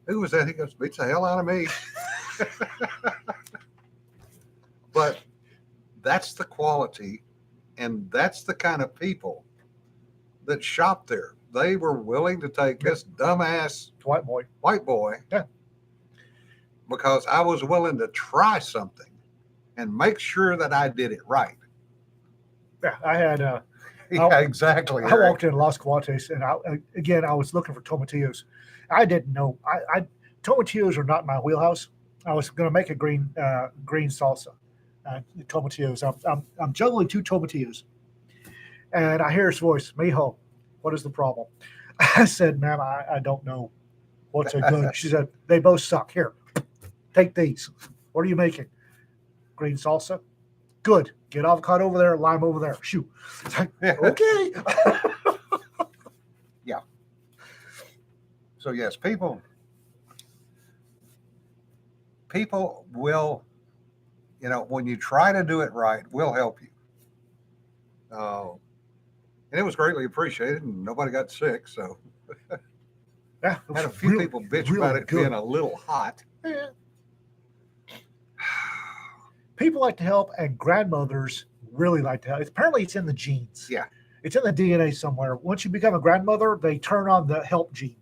who was that? He goes, beats the hell out of me. But that's the quality, and that's the kind of people that shop there. They were willing to take this dumbass White boy. white boy Yeah. because I was willing to try something and make sure that I did it right. Yeah, I had. Yeah, exactly. I walked in Las Cuates, and I was looking for tomatillos. I didn't know. Tomatillos are not my wheelhouse. I was going to make a green salsa, tomatillos. I'm juggling 2 tomatillos, and I hear his voice, "Mijo, what is the problem?" I said, "Ma'am, I don't know what's a good." She said, "They both suck. Here, take these. What are you making? Green salsa? Good. Get avocado over there, lime over there. Shoot." It's like, okay. So yes, people will, when you try to do it right, will help you. And it was greatly appreciated, and nobody got sick. So Yeah, it had a was few really- people bitch really about it good. being a little hot. Yeah. People like to help, and grandmothers really like to help. Apparently, it's in the genes. Yeah. It's in the DNA somewhere. Once you become a grandmother, they turn on the help gene.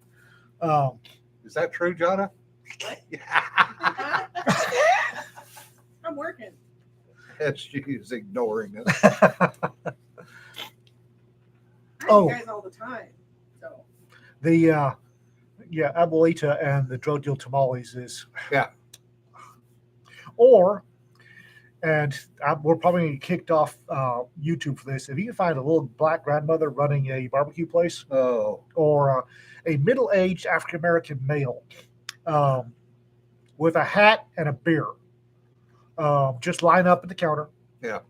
Is that true, Jonna? I'm working. She's ignoring us. I Oh. you guys all the time. So The abuelita and the drug deal tamales is Yeah. Or, and we're probably going to get kicked off YouTube for this. If you can find a little black grandmother running a barbecue place, Oh, or a middle-aged African-American male with a hat and a beer, just line up at the counter. Yeah.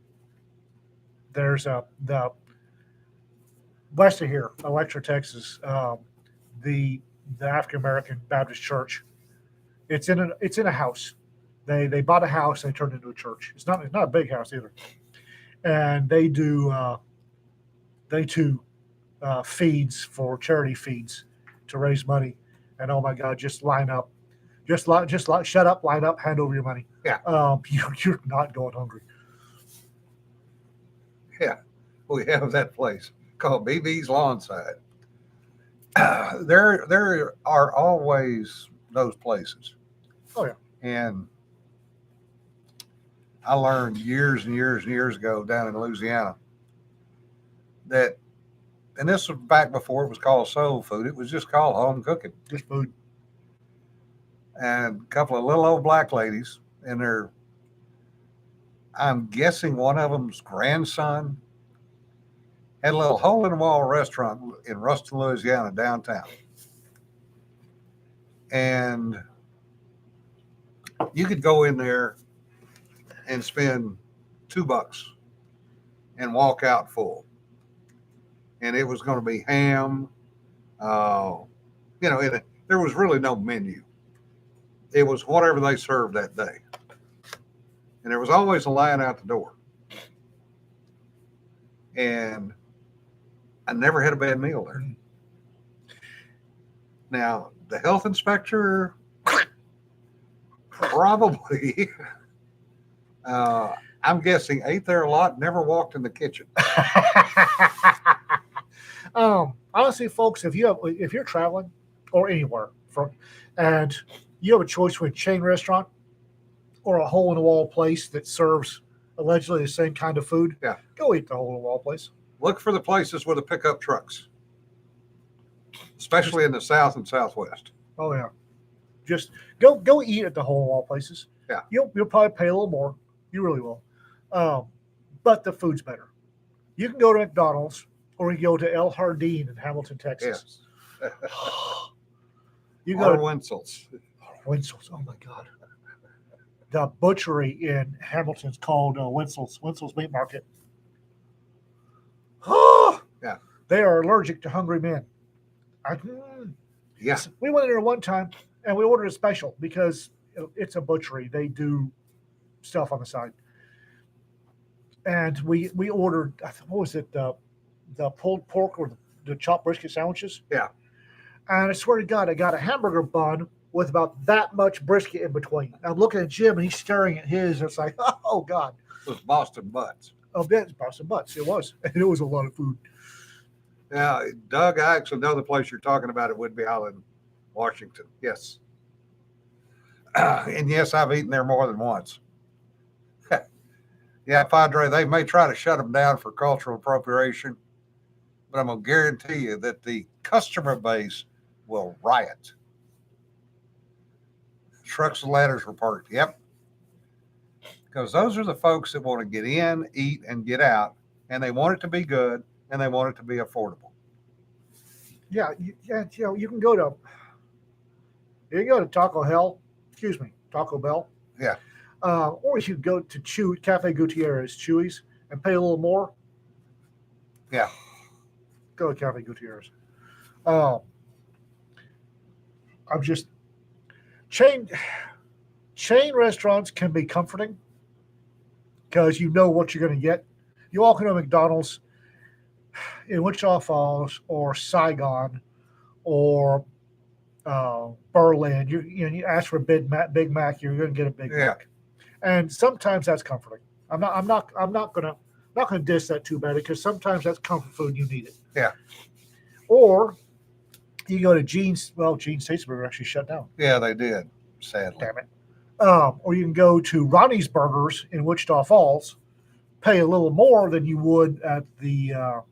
There's the west of here, Electra, Texas, the African-American Baptist Church. It's in a house. They bought a house, they turned it into a church. It's not a big house either, and they do feeds for charity feeds to raise money. And oh my God, just line up, shut up, line up, hand over your money. Yeah. You're not going hungry. we have that place called BB's Lawnside. There are always those places. Oh, yeah. And I learned years and years and years ago down in Louisiana that, and this was back before it was called soul food, it was just called home cooking. Just food. And a couple of little old black ladies, and I'm guessing one of them's grandson had a little hole in the wall restaurant in Ruston, Louisiana, downtown. And you could go in there and spend $2 and walk out full. And it was going to be ham. There was really no menu. It was whatever they served that day. And there was always a line out the door. And I never had a bad meal there. Now, the health inspector probably, I'm guessing, ate there a lot, never walked in the kitchen. Honestly, folks, if you're traveling or anywhere and you have a choice between a chain restaurant or a hole in the wall place that serves allegedly the same kind of food, Yeah. go eat the hole in the wall place. Look for the places with the pickup trucks, especially in the South and Southwest. Oh yeah, just go eat at the hole in the wall places. Yeah. You'll probably pay a little more. You really will, but the food's better. You can go to McDonald's or you can go to El Jardín in Hamilton, Texas. Yes. You go Or to Wenzel's. Winsel's. Oh my God. The butchery in Hamilton's called Winsel's Meat Market. Yeah. They are allergic to hungry men. Yeah. We went in there one time and we ordered a special because it's a butchery. They do stuff on the side. And we ordered, what was it, the pulled pork or the chopped brisket sandwiches? Yeah. And I swear to God, I got a hamburger bun with about that much brisket in between. I'm looking at Jim and he's staring at his. And it's like, oh God. It was Boston Butts. Oh, that's Boston Butts. It was. And it was a lot of food. Now, Doug, I actually know the place you're talking about at Whidbey Island, Washington. Yes. And yes, I've eaten there more than once. Yeah, Padre, they may try to shut them down for cultural appropriation, but I'm going to guarantee you that the customer base will riot. Trucks and ladders were parked. Yep. Because those are the folks that want to get in, eat, and get out, and they want it to be good, and they want it to be affordable. Yeah, you know, you can go to Taco Bell. Yeah. Or you could go to Cafe Gutierrez, Chewy's, and pay a little more. Yeah. Go to Cafe Gutierrez. I'm just chain restaurants can be comforting because you know what you're going to get. You walk into a McDonald's in Wichita Falls or Saigon or Berlin. You ask for a Big Mac, you're going to get a Big Mac, and sometimes that's comforting. I'm not gonna diss that too bad because sometimes that's comfort food and you need it. Yeah. Or you go to Gene's. Well, Gene's Steaksburger actually shut down. Yeah, they did, sadly. Damn it. Or you can go to Ronnie's Burgers in Wichita Falls, pay a little more than you would at the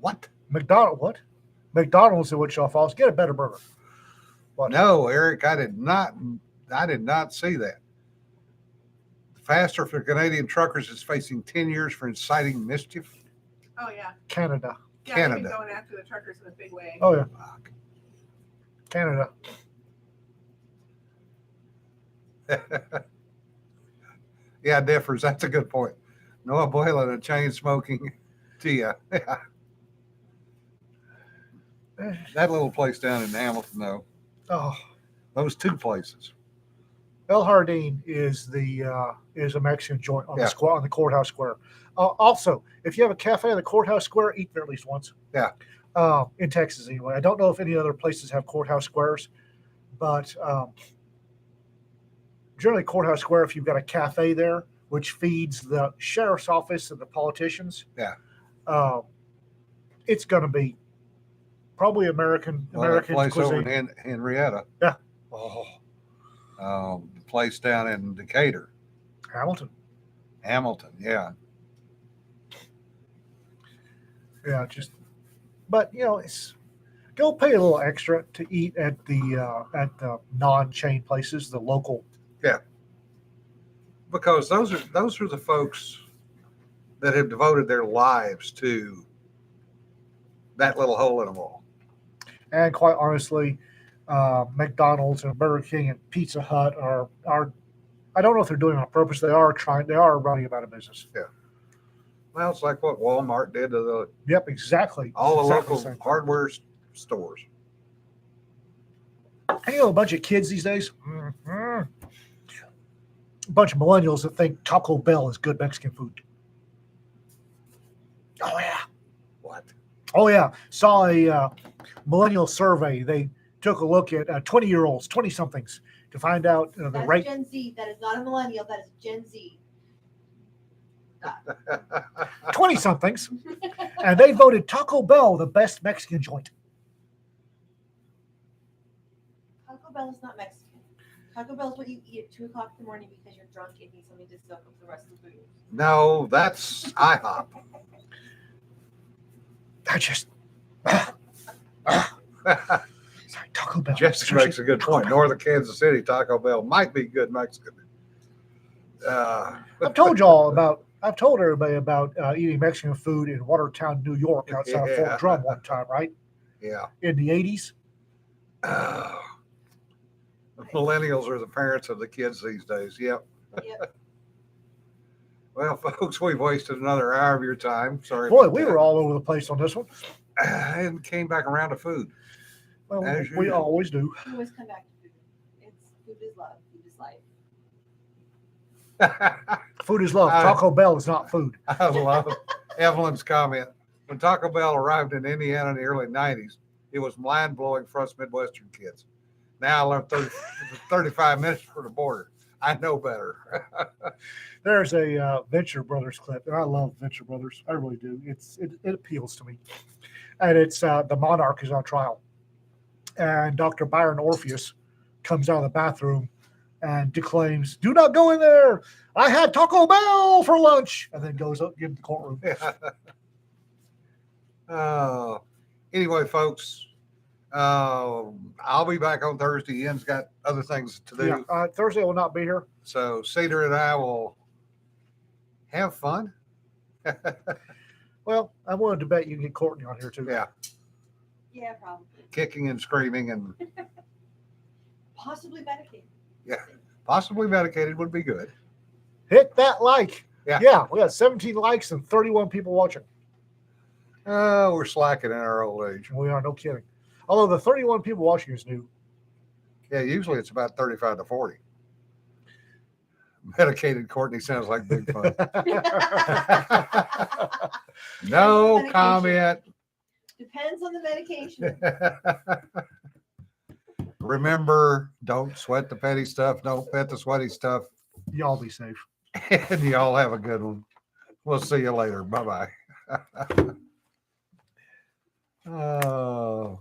What? McDonald's in Wichita Falls. Get a better burger. What? No, Eric, I did not see that. Faster for Canadian truckers is facing 10 years for inciting mischief. Oh yeah. Canada. Yeah, they've been Canada. going after the truckers in a big way. Oh yeah, Fuck. Canada. Yeah, differs. That's a good point. Noah Boylan and chain smoking Tia. That little place down in Hamilton, though. Oh, Those two places. El Jardín is a Mexican joint on Yeah. the square on the courthouse square. Also, if you have a cafe on the courthouse square, eat there at least once. Yeah. In Texas, anyway. I don't know if any other places have courthouse squares, but generally, courthouse square, if you've got a cafe there, which feeds the sheriff's office and the politicians, it's going to be probably American That place cuisine. over in Henrietta. Yeah. Oh. The place down in Decatur, Hamilton. yeah. Yeah, but it's go pay a little extra to eat at the non-chain places, the local. Because those are the folks that have devoted their lives to that little hole in the wall. And quite honestly, McDonald's and Burger King and Pizza Hut are I don't know if they're doing it on purpose. They are running them out of business. Well, it's like what Walmart did to Yep, exactly. all the Exactly local same. hardware stores. And, a bunch of kids these days, a bunch of millennials that think Taco Bell is good Mexican food. Oh yeah. What? Oh yeah, saw a millennial survey. They took a look at 20-year-olds, 20-somethings, to find out the That's rate. Gen Z. That is not a millennial. That is Gen Z. 20-somethings, and they voted Taco Bell the best Mexican joint. Taco Bell is not Mexican. Taco Bell is what you eat at 2 o'clock in the morning because you're drunk and need something to soak up the rest of the food. No, that's IHOP. I just sorry, Taco Bell. Jessica makes a good point. Northern Kansas City Taco Bell might be good Mexican. I've told everybody about eating Mexican food in Watertown, New York, outside of Yeah. Fort Drum one time, right? Yeah. In the 80s. Millennials are the parents of the kids these days. Yep. Yep. Well, folks, we've wasted another hour of your time. Sorry. Boy, about we that. were all over the place on this one. And came back around to food. Well, As we usual. always do. We always come back to food. Food is love. Food is life. Food is love. I- Taco Bell is not food. I love Evelyn's comment. When Taco Bell arrived in Indiana in the early 90s, it was mind blowing for us Midwestern kids. Now I learned 35 minutes from the border. I know better. There's a Venture Brothers clip, and I love Venture Brothers. I really do. It appeals to me. And it's the monarch is on trial, and Dr. Byron Orpheus comes out of the bathroom and declaims, "Do not go in there. I had Taco Bell for lunch," and then goes up into the courtroom. Anyway, folks, I'll be back on Thursday. Ian's got other things to do. Yeah, Thursday will not be here. So Cedar and I will have fun. Well, I'm willing to bet you can get Courtney on here too. Yeah, Yeah, probably. kicking and screaming and Possibly medicated. possibly medicated would be good. Hit that like. Yeah. We got 17 likes and 31 people watching. We're slacking in our old age. We are, no kidding. Although the 31 people watching is new. Yeah, usually it's about 35 to 40. Medicated Courtney sounds like big fun. No Medication. comment. Depends on the medication. Remember, don't sweat the petty stuff. Don't pet the sweaty stuff. Y'all be safe. And y'all have a good one. We'll see you later. Bye bye. Oh.